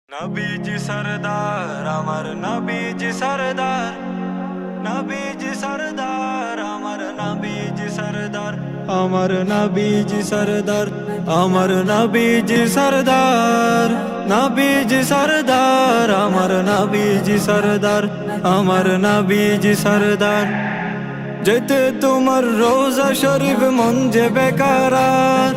নবীজি সরদার আমার নবীজি সরদার, নবীজি সরদার আমার নবীজি সরদার, আমার নবীজি সরদার, আমার নবীজি সরদার, নবীজি সরদার আমার নবীজি সরদার, আমার নবীজি সরদার। যেতে তোমার রোজা শরীফ মন যে বেকারার,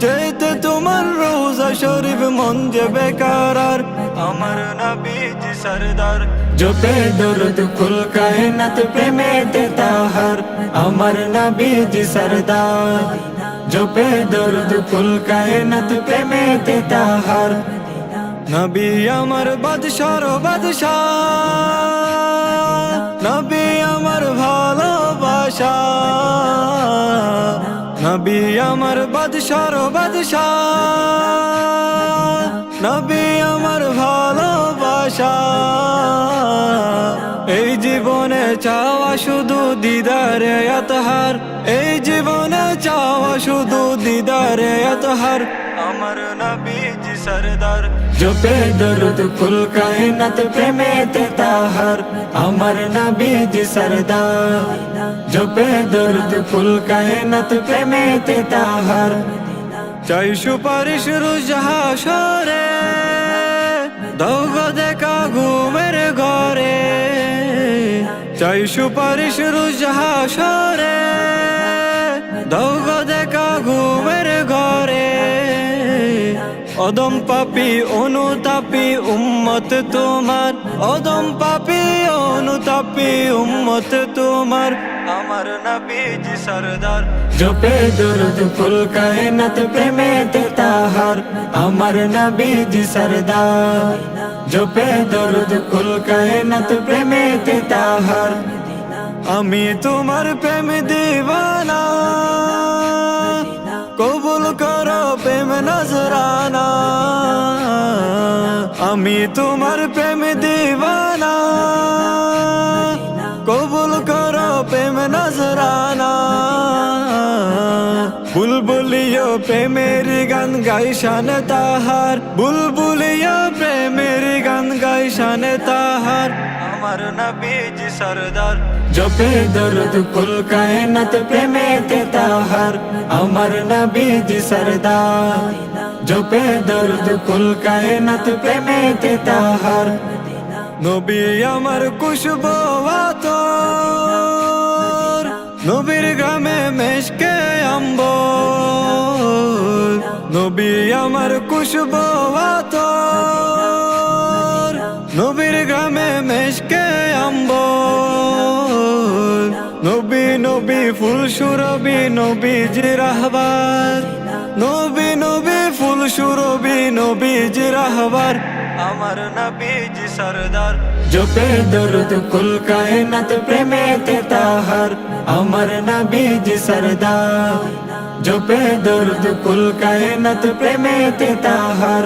যেতে তোমার রোজা শরীফ মন যে বেকারার, আমার নবীজি সরদার। জপে দরুদ কুল কায়নাত প্রেমে তে তাহার, আমার নবীজি সরদার। জপে দরুদ কুল কায়নাত প্রেমে তে তাহার, নবী আমার বাদশার বাদশাহ, নবী আমার ভালোবাসা, নবী আমার বাদশার বাদশাহ, নবী আমার ভালোবাসা। এই জীবনে চাওয়া শুধু দিদারে আতহার, এই জীবনে চাওয়া শুধু দিদারে আতহার, আমার নবীজি সরদার। জপে দরুদ কুল কায়নাত প্রেমে তে তাহার, আমার নবীজি সরদার। জপে দরুদ কুল কায়নাত প্রেমে তে তাহার, চাই সুপারিশ রোজ হাসরে, দাও গো দেখা ঘুমের ঘরে। চাই সুপারিশ রোজ হাসরে, দাও গো দেখা ঘুমের ঘরে। অদম পাপী অনুতাপী উম্মত তোমার, অদম পাপী অনুতাপী উম্মত তোমার, আমার নবীজি সরদার। জপে দরুদ কুল কায়নাত প্রেমে তে তাহার, আমার নবীজি সরদার। জপে দরুদ কুল কায়নাত প্রেমে তে তাহার, আমি তোমার প্রেম দিওয়ানা, কবুল করো প্রেম নজরানা। আমি তোমার প্রেম দিওয়ানা, কবুল করো প্রেম নজরানা। বুলবুলিও প্রেমের গান গাই শান তাহার, বুলবুলিও প্রেমের গান গাই শান তাহার, আমার নবীজি সরদার। জপে দরুদ কুল কায়নাত প্রেমে তে তাহার, আমার নবীজি সরদার। জপে দরুদ কুল কায়নাত প্রেমে তে তাহার, নবী আমার খুশবু আতর, নবীর গ্রামে মেশকে আম্বর। নবী আমার খুশবু আতর, নবীর গ্রামে মেশকে আম্বর। নবী নবী ফুল সুরবি নবীজি রাহবার, নবী নবী ফুল সুরবি নবীজি রাহবার, আমার নবীজি সরদার। জপে দরুদ কুল কায়নাত প্রেমে তে তাহার, আমার নবীজি সরদার। জপে দরুদ কুল কায়নাত প্রেমে তে তাহার,